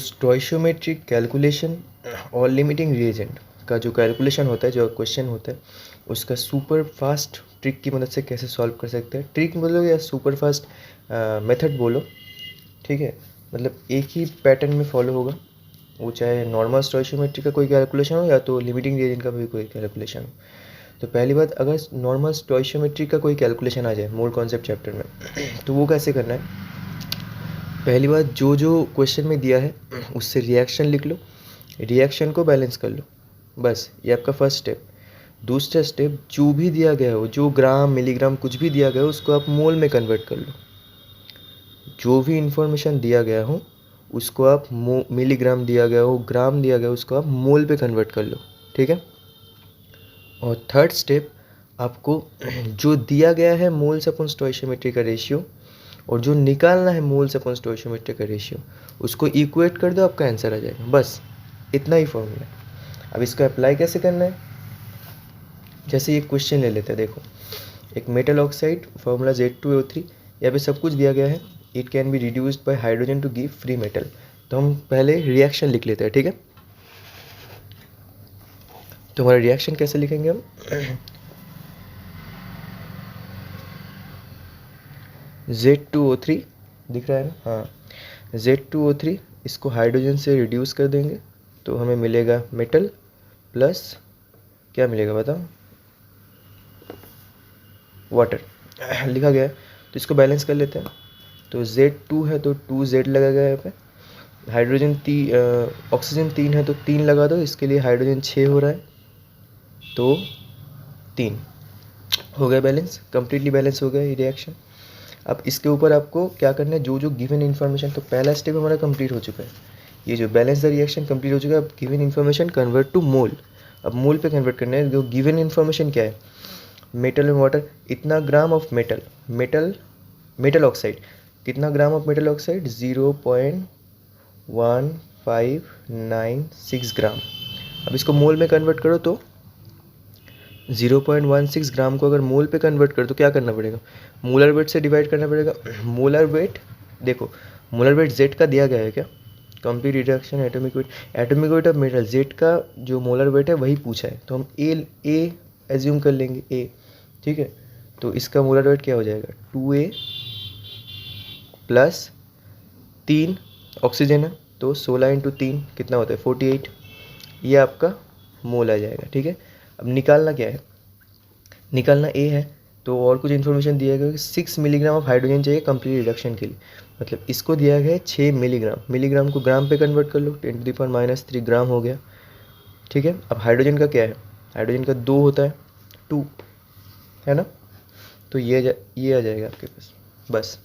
स्टोइशियोमेट्रिक calculation और limiting reagent का जो कैलकुलेशन होता है, जो क्वेश्चन होता है, उसका सुपर फास्ट ट्रिक की मदद से कैसे सॉल्व कर सकते हैं। ट्रिक बोलो या सुपर फास्ट मेथड बोलो, ठीक है, मतलब एक ही पैटर्न में फॉलो होगा, वो चाहे नॉर्मल स्टोइशियोमेट्रिक का कोई कैलकुलेशन हो या तो लिमिटिंग रिएजेंट का भी कोई कैलकुलेशन हो। तो पहली बात, अगर नॉर्मल स्टोइशियोमेट्रिक का कोई कैलकुलेशन आ जाए मोल कॉन्सेप्ट चैप्टर में, तो वो कैसे करना है। पहली बात, जो जो क्वेश्चन में दिया है उससे रिएक्शन लिख लो, रिएक्शन को बैलेंस कर लो, बस ये आपका फर्स्ट स्टेप। दूसरा स्टेप, जो भी दिया गया हो, जो ग्राम मिलीग्राम कुछ भी दिया गया हो, उसको आप मोल में कन्वर्ट कर लो। जो भी इंफॉर्मेशन दिया गया हो उसको आप मिलीग्राम दिया गया हो, ग्राम दिया गया हो, उसको आप मोल पे कन्वर्ट कर लो, ठीक है। और थर्ड स्टेप, आपको जो दिया गया है मोल्स अपॉन स्टोइशियोमेट्री का रेशियो और जो निकालना है मोल्स अपॉन स्टोइशियोमेट्री का रेशियो, उसको इक्वेट कर दो, आपका आंसर आ जाएगा। बस इतना ही फॉर्मूला है। अब इसका अप्लाई कैसे करना है, जैसे ये क्वेश्चन ले लेते हैं, देखो एक मेटल ऑक्साइड, फॉर्मूला Z2O3, यहाँ पे सब कुछ दिया गया है। It can be reduced by hydrogen to give free metal. तो हम पहले रिएक्शन लिख लेते हैं, ठीक है। तो हमारा रिएक्शन कैसे लिखेंगे हम, Z2O3 दिख रहा है ना, हाँ, Z2O3, इसको हाइड्रोजन से रिड्यूस कर देंगे तो हमें मिलेगा मेटल प्लस क्या मिलेगा बताओ, वाटर लिखा गया है। तो इसको बैलेंस कर लेते हैं। तो Z2 है तो 2Z लगेगा यहाँ पे, हाइड्रोजन ऑक्सीजन 3 है तो 3 लगा दो, इसके लिए हाइड्रोजन 6 हो रहा है तो 3 हो गया बैलेंस, कंप्लीटली बैलेंस हो गया ये रिएक्शन। अब इसके ऊपर आपको क्या करना है, जो जो गिवन इन्फॉर्मेशन, तो पहला स्टेप हमारा कंप्लीट हो चुका है, ये जो बैलेंस द रिएक्शन कंप्लीट हो चुका है। अब गिवन इन्फॉर्मेशन कन्वर्ट टू मोल, अब मोल पे कन्वर्ट करना है। जो गिवन इन्फॉर्मेशन क्या है, मेटल एंड वाटर, इतना ग्राम ऑफ मेटल ऑक्साइड, कितना ग्राम ऑफ मेटल ऑक्साइड, 0.1596 ग्राम। अब इसको मोल में कन्वर्ट करो तो 0.16 ग्राम को अगर मोल पे कन्वर्ट करो तो क्या करना पड़ेगा, मोलर वेट से डिवाइड करना पड़ेगा। मोलर वेट देखो, मोलर वेट Z का दिया गया है क्या, complete reduction atomic weight of metal, Z का जो मोलर वेट है वही पूछा है, तो हम ए एज्यूम कर लेंगे A, ठीक है। तो इसका मोलर वेट क्या हो जाएगा, 2A प्लस 3 ऑक्सीजन है तो 16 इंटू 3 कितना होता है 48, ये आपका मोल आ जाएगा, ठीक है। अब निकालना क्या है, निकालना A है, तो और कुछ इन्फॉर्मेशन दिया गया कि 6 मिलीग्राम ऑफ हाइड्रोजन चाहिए कंप्लीट रिडक्शन के लिए, मतलब इसको दिया गया है 6 मिलीग्राम, मिलीग्राम को ग्राम पे कन्वर्ट कर लो, 10⁻³ ग्राम हो गया, ठीक है। अब हाइड्रोजन का क्या है, हाइड्रोजन का 2 होता है, 2 है ना, तो ये आ जाएगा आपके पास। बस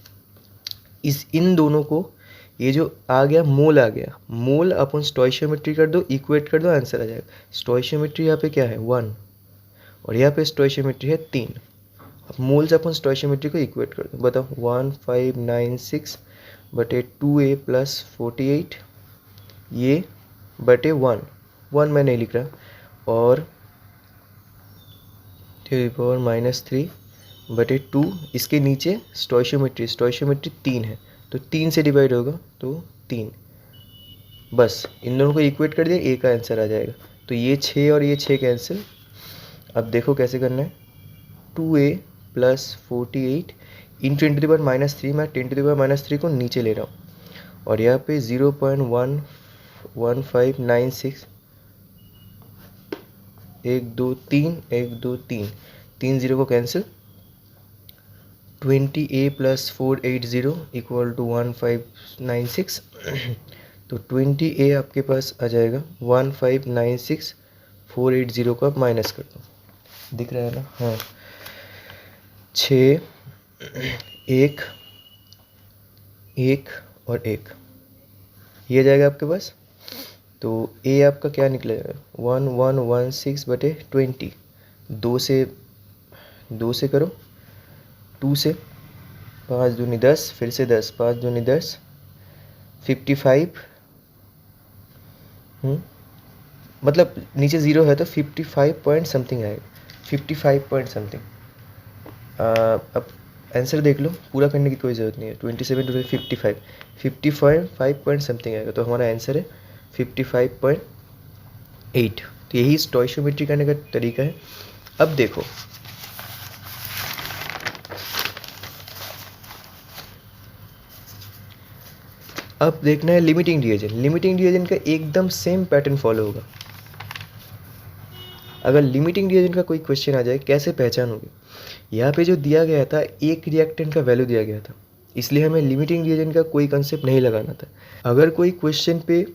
इन दोनों को, ये जो आ गया मोल आ गया, मोल अपन स्टोइशियोमेट्री कर दो, इक्वेट कर दो, आंसर आ जाएगा। स्टोइशियोमेट्री यहाँ पे क्या है 1 और यहाँ पे स्टोइशियोमेट्री है 3। अब मोल्स अपन स्टोइशियोमेट्री को इक्वेट कर दो, बताओ 1596 बटे 2A प्लस 48 ये बटे 1 मैं नहीं लिख रहा, और 10⁻³ बटे 2, इसके नीचे स्टोइशियोमेट्री 3 है तो 3 से डिवाइड होगा तो 3, बस इन दोनों को इक्वेट कर दिया, A का आंसर आ जाएगा। तो ये 6 और ये 6 कैंसिल। अब देखो कैसे करना है, 2A प्लस 48 इन 10⁻³ मैं 10⁻³ को नीचे ले रहा हूँ और यहाँ पे 0.1596 1 2 3 3 0 को cancel, 20A plus 480 equal to 1596 तो 20A आपके पास आ जाएगा 1596, 480 को आप माइनस कर दो, दिख रहा है ना, हाँ 6 1 1 और 1 ये जाएगा आपके पास। तो A आपका क्या निकलेगा 1116 बटे 20, 2 से करो, 2 से 5 दूनी 10, फिर से 10, 5 दूनी 10, 55, मतलब नीचे 0 है तो 55 पॉइंट समथिंग आएगा, 55 पॉइंट समथिंग। अब आंसर देख लो, पूरा करने की कोई ज़रूरत नहीं है। 27 टू 55 5 पॉइंट समथिंग आएगा, तो हमारा आंसर है 55.8। तो यही स्टोइशियोमेट्री करने का तरीका है। अब देखो, अब देखना है लिमिटिंग रिएजन। लिमिटिंग रिएजन का एकदम सेम पैटर्न फॉलो होगा। अगर लिमिटिंग रिएजन का कोई क्वेश्चन आ जाए, कैसे पहचानोगे? यहाँ पे जो दिया गया था, एक रिएक्टेंट का वैल्यू दिया गया था, इसलिए हमें लिमिटिंग रिएजन का कोई कंसेप्ट नहीं लगाना था। अगर कोई क्वेश्चन पे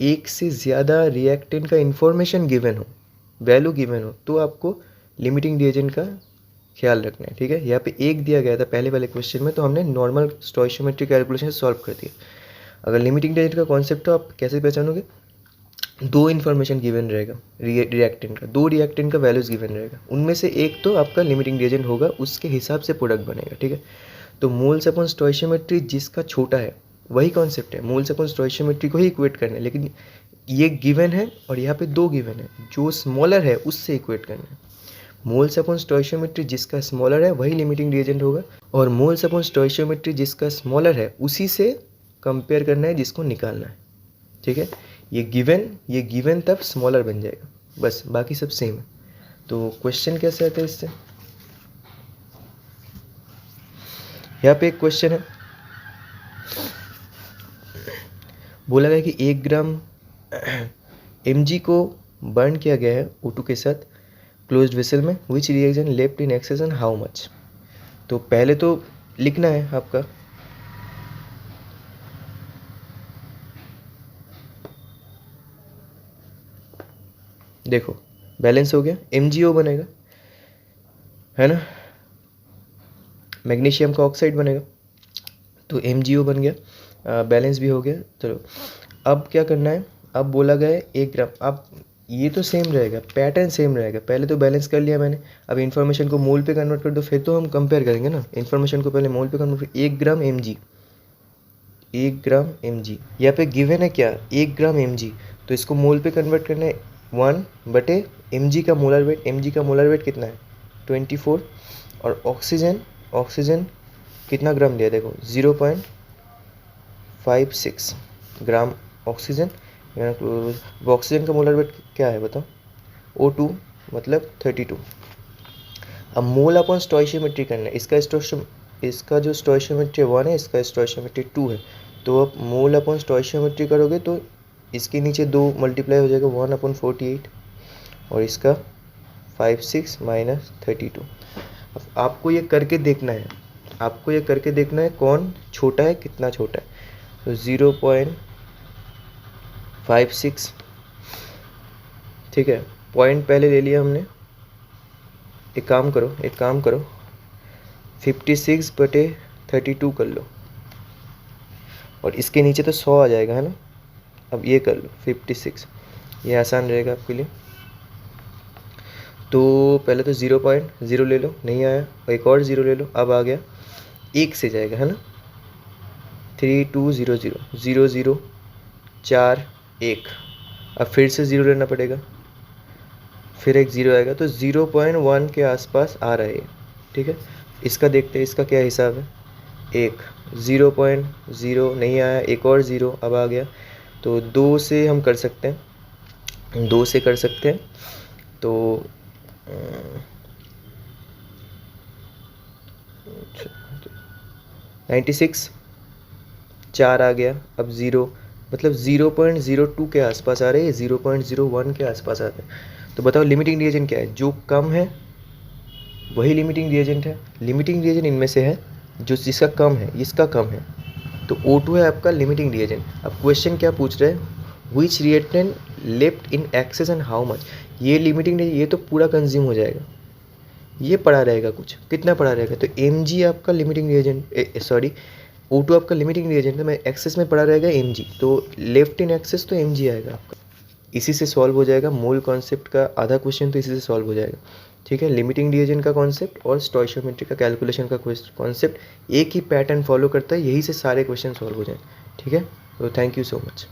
एक से ज़्यादा रिएक्टेंट का इंफॉर्मेशन गिवन हो, वैल्यू गिवन हो, तो आपको लिमिटिंग रिएजन का ख्याल रखना है। ठीक है, यहाँ पे एक दिया गया था पहले वाले क्वेश्चन में, तो हमने नॉर्मल स्टोइशियोमेट्री कैलकुलेशन सॉल्व कर दिया। अगर लिमिटिंग रिएजन का कॉन्सेप्ट, तो आप कैसे पहचानोगे? दो इन्फॉर्मेशन गिवन रहेगा रिएक्टेंट का, दो रिएक्टेंट का वैल्यूज़ गिवन रहेगा, उनमें से एक तो आपका लिमिटिंग रिएजेंट होगा, उसके हिसाब से प्रोडक्ट बनेगा। ठीक है, तो मोल्स अपॉन स्टोइशियोमेट्री जिसका छोटा है वही कॉन्सेप्ट है, मोल्स अपॉन स्टोइशियोमेट्री को ही इक्वेट करना है। लेकिन ये गिवन है और यहाँ पे दो गिवन है, जो स्मॉलर है उससे इक्वेट करना है। मोल्स अपॉन स्टोइशियोमेट्री जिसका स्मॉलर है वही लिमिटिंग रिएजेंट होगा, और मोल्स अपॉन स्टोइशियोमेट्री जिसका स्मॉलर है उसी से कंपेयर करना है जिसको निकालना है। ठीक है, ये गिवन तब स्मॉलर बन जाएगा, बस, बाकी सब सेम है। तो क्वेश्चन कैसे आता है इससे? यहाँ पे एक क्वेश्चन है, बोला गया कि 1 ग्राम mg को बर्न किया गया है O2 के साथ क्लोज्ड वेसल में, which reaction left in excess and how much. तो पहले तो लिखना है आपका, देखो बैलेंस हो गया, MgO बनेगा, है ना, मैग्नीशियम का ऑक्साइड बनेगा, तो MgO बन गया, बैलेंस भी हो गया। चलो अब क्या करना है, अब बोला गया है 1 ग्राम, अब ये तो सेम रहेगा, पैटर्न सेम रहेगा। पहले तो बैलेंस कर लिया मैंने, अब इन्फॉर्मेशन को मोल पे कन्वर्ट कर दो, फिर तो हम कंपेयर करेंगे ना। इन्फॉर्मेशन को पहले मोल पे कन्वर्ट, 1 ग्राम mg, 1 ग्राम mg, यहाँ पे गिवन है क्या, 1 ग्राम mg, तो इसको मोल पे कन्वर्ट करना है 1/mg का मोलर वेट। mg का मोलर वेट कितना है? 24। और ऑक्सीजन कितना ग्राम दिया, देखो 0.56 ग्राम ऑक्सीजन। ऑक्सीजन का मोलर वेट क्या है बताओ? O2 मतलब 32। अब मोल अपॉन स्टोइशियोमेट्री करना है, इसका जो स्टोइशियोमेट्री 1 है, इसका स्टोइशियोमेट्री 2 है, तो अब मोल अपॉन स्टोइशियोमेट्री करोगे तो इसके नीचे 2 मल्टीप्लाई हो जाएगा, 1/48, और इसका 56 माइनस 32। अब आपको ये करके देखना है, कौन छोटा है, कितना छोटा है। तो 0.56, ठीक है, पॉइंट पहले ले लिया हमने। एक काम करो 56/32 कर लो, और इसके नीचे तो 100 आ जाएगा, है ना। अब ये कर लो 56, ये आसान रहेगा आपके लिए। तो पहले तो 0.0 ले लो, नहीं आया, एक और 0 ले लो, अब आ गया, 1 से जाएगा, है ना। 3200 00 4 1, अब फिर से 0 लेना पड़ेगा, फिर एक 0 आएगा, तो 0.1 के आसपास आ रहा है, ठीक है। इसका देखते हैं, इसका क्या हिसाब है। 1 0.0 नहीं आया, एक और 0 अब आ गया, तो 2 से हम कर सकते हैं, 2 से कर सकते हैं। तो 96, 4 आ गया, अब 0, मतलब 0.02 के आसपास आ रहे हैं, 0.01 के आसपास आते हैं। तो बताओ लिमिटिंग रिएजेंट क्या है? जो कम है वही लिमिटिंग रिएजेंट है। लिमिटिंग रिएजेंट इनमें से है जो जिसका कम है, इसका कम है, तो O2 है आपका लिमिटिंग रिएजेंट। अब क्वेश्चन क्या पूछ रहे हैं, which reactant left in excess and how much. ये लिमिटिंग, ये तो पूरा कंज्यूम हो जाएगा, ये पड़ा रहेगा, कुछ कितना पड़ा रहेगा। तो Mg आपका लिमिटिंग रिएजेंट, O2 आपका लिमिटिंग रिएजेंट है, मैं एक्सेस में पड़ा रहेगा Mg, तो लेफ्ट इन एक्सेस तो Mg आएगा आपका। इसी से सॉल्व हो जाएगा मोल कॉन्सेप्ट का आधा क्वेश्चन, तो इसी से सॉल्व हो जाएगा, ठीक है। लिमिटिंग रिएजेंट का कॉन्सेप्ट और स्टोइशियोमेट्री का कैलकुलेशन का कॉन्सेप्ट एक ही पैटर्न फॉलो करता है, यही से सारे क्वेश्चन सॉल्व हो जाए, ठीक है। तो थैंक यू सो मच।